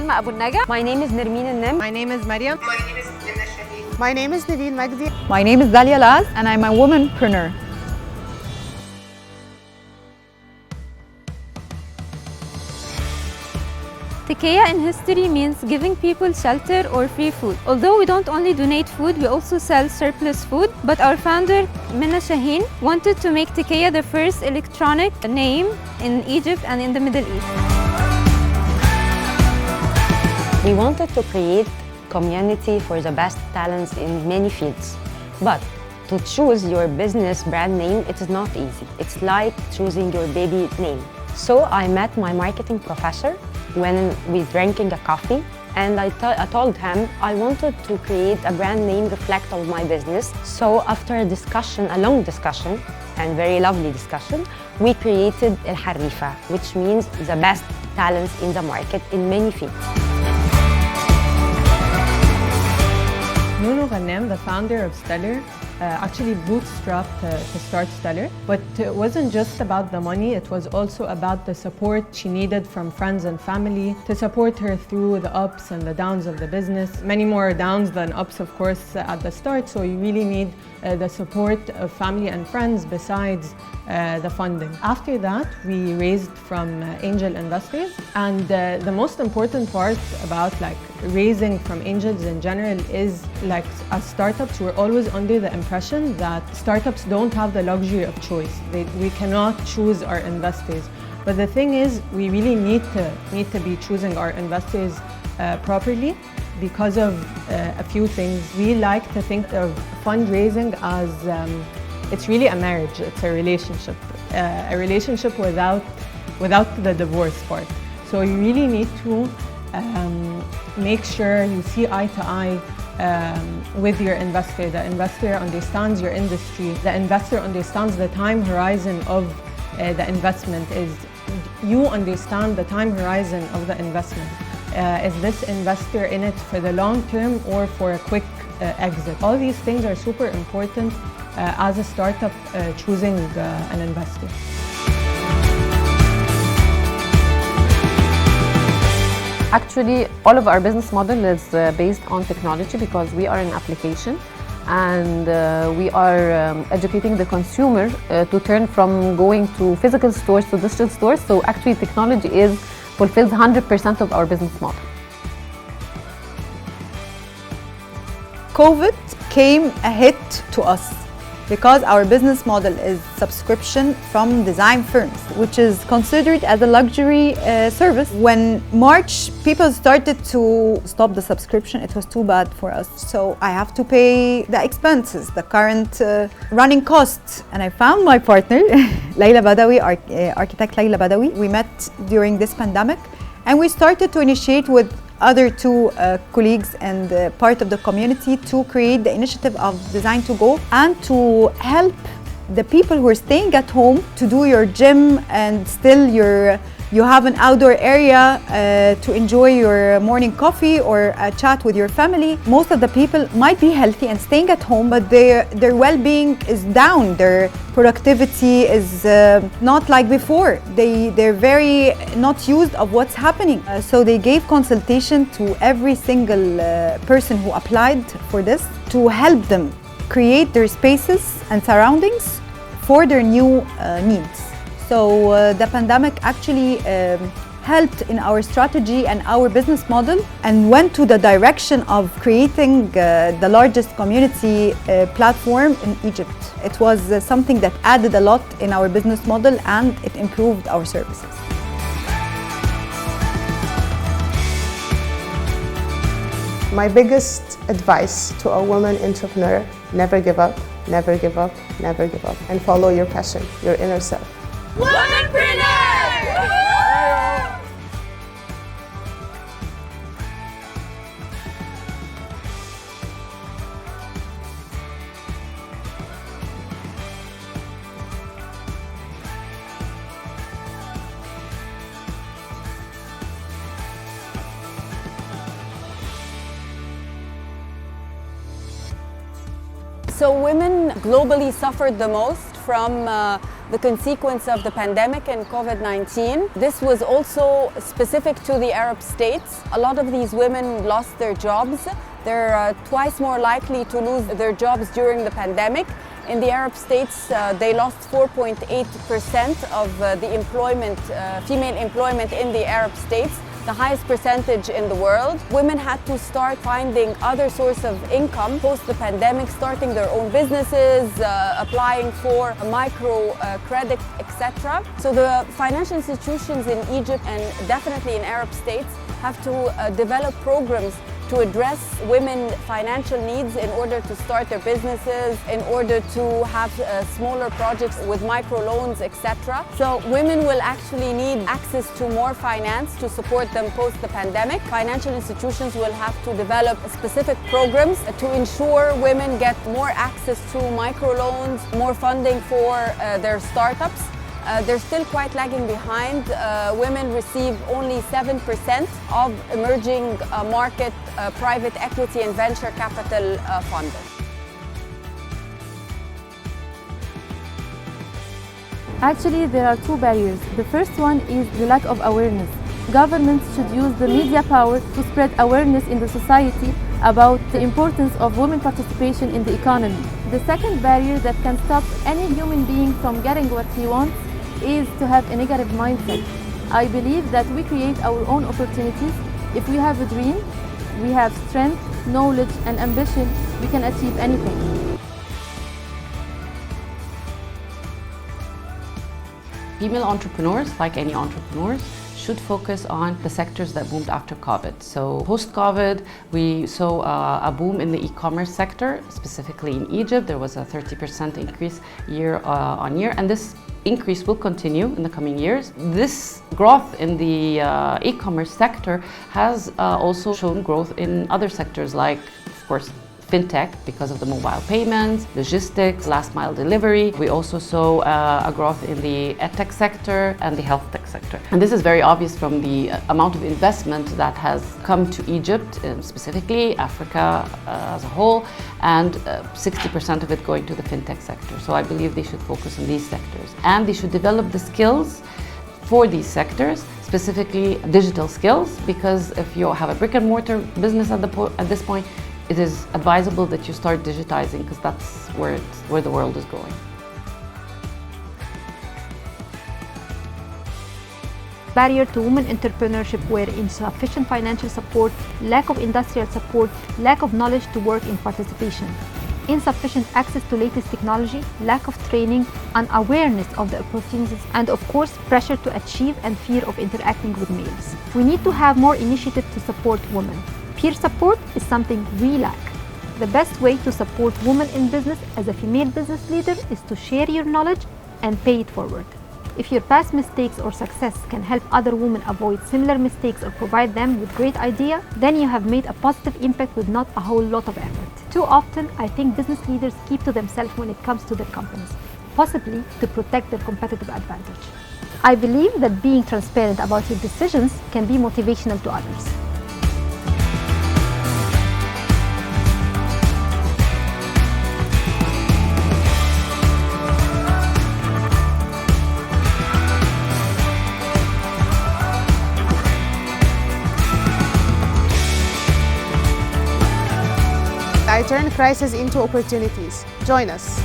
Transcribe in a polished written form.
Salma Abu Naga. My name is Nermeen Nim. My name is Mariam. My name is Lina Shaheen. My name is Naveen Magdi. My name is Dalia Laz and I'm a womanpreneur. Takea in history means giving people shelter or free food. Although we don't only donate food, we also sell surplus food. But our founder, Minna Shaheen, wanted to make Takea the first electronic name in Egypt and in the Middle East. We wanted to create community for the best talents in many fields. But to choose your business brand name, it is not easy. It's like choosing your baby name. So I met my marketing professor when we drinking a coffee, and I told him I wanted to create a brand name reflect of my business. So after a long discussion and very lovely discussion, we created El Harifa, which means the best talents in the market in many fields. Nuno Ghanem, the founder of Stellar, actually bootstrapped to start Stellar. But it wasn't just about the money, it was also about the support she needed from friends and family to support her through the ups and the downs of the business. Many more downs than ups, of course, at the start, so you really need the support of family and friends besides the funding. After that, we raised from angel investors, and the most important part about raising from angels in general is as startups, we're always under the impression that startups don't have the luxury of choice. We cannot choose our investors. But the thing is, we really need to be choosing our investors properly because of a few things. We like to think of fundraising as it's really a marriage, it's a relationship without the divorce part. So you really need to make sure you see eye to eye with your investor. The investor understands your industry. The investor understands the time horizon of the investment. You understand the time horizon of the investment. Is this investor in it for the long term or for a quick exit? All these things are super important as a startup choosing an investor. Actually, all of our business model is based on technology because we are an application and we are educating the consumer to turn from going to physical stores to digital stores. So actually technology fulfills 100% of our business model. COVID came a hit to us because our business model is subscription from design firms, which is considered as a luxury service. When March, people started to stop the subscription, it was too bad for us. So I have to pay the expenses, the current running costs. And I found my partner, Layla Badawi, architect Layla Badawi. We met during this pandemic and we started to initiate with other two colleagues and part of the community to create the initiative of Design to Go and to help the people who are staying at home to do your gym and still you have an outdoor area to enjoy your morning coffee or a chat with your family. Most of the people might be healthy and staying at home, but their well-being is down. Their productivity is not like before. They're very not used of what's happening. So they gave consultation to every single person who applied for this to help them create their spaces and surroundings for their new needs. So the pandemic actually helped in our strategy and our business model and went to the direction of creating the largest community platform in Egypt. It was something that added a lot in our business model and it improved our services. My biggest advice to a woman entrepreneur, never give up, never give up, never give up, and follow your passion, your inner self. Womenpreneur! So women globally suffered the most from the consequence of the pandemic and COVID-19. This was also specific to the Arab states. A lot of these women lost their jobs. They're twice more likely to lose their jobs during the pandemic. In the Arab states, they lost 4.8% of the employment, female employment in the Arab states, the highest percentage in the world. Women had to start finding other sources of income post the pandemic, starting their own businesses, applying for micro credit, etc. So the financial institutions in Egypt and definitely in Arab states have to develop programs to address women's financial needs in order to start their businesses, in order to have smaller projects with microloans, etc. So women will actually need access to more finance to support them post the pandemic. Financial institutions will have to develop specific programs to ensure women get more access to microloans, more funding for their startups. They're still quite lagging behind. Women receive only 7% of emerging market private equity and venture capital funding. Actually, there are two barriers. The first one is the lack of awareness. Governments should use the media power to spread awareness in the society about the importance of women participation in the economy. The second barrier that can stop any human being from getting what he wants is to have a negative mindset. I believe that we create our own opportunities. If we have a dream, we have strength, knowledge, and ambition, we can achieve anything. Female entrepreneurs, like any entrepreneurs, should focus on the sectors that boomed after COVID. So post-COVID, we saw a boom in the e-commerce sector, specifically in Egypt. There was a 30% increase year on year, and this increase will continue in the coming years. This growth in the e-commerce sector has also shown growth in other sectors like, of course, fintech because of the mobile payments, logistics, last mile delivery. We also saw a growth in the edtech sector and the health tech sector. And this is very obvious from the amount of investment that has come to Egypt, specifically Africa as a whole, and 60% of it going to the fintech sector. So I believe they should focus on these sectors. And they should develop the skills for these sectors, specifically digital skills, because if you have a brick and mortar business at this point, it is advisable that you start digitizing because that's where the world is going. Barrier to women entrepreneurship were insufficient financial support, lack of industrial support, lack of knowledge to work in participation, insufficient access to latest technology, lack of training, unawareness of the opportunities, and of course, pressure to achieve and fear of interacting with males. We need to have more initiatives to support women. Peer support is something we lack. The best way to support women in business as a female business leader is to share your knowledge and pay it forward. If your past mistakes or success can help other women avoid similar mistakes or provide them with great ideas, then you have made a positive impact with not a whole lot of effort. Too often, I think business leaders keep to themselves when it comes to their companies, possibly to protect their competitive advantage. I believe that being transparent about your decisions can be motivational to others. I turn crises into opportunities. Join us.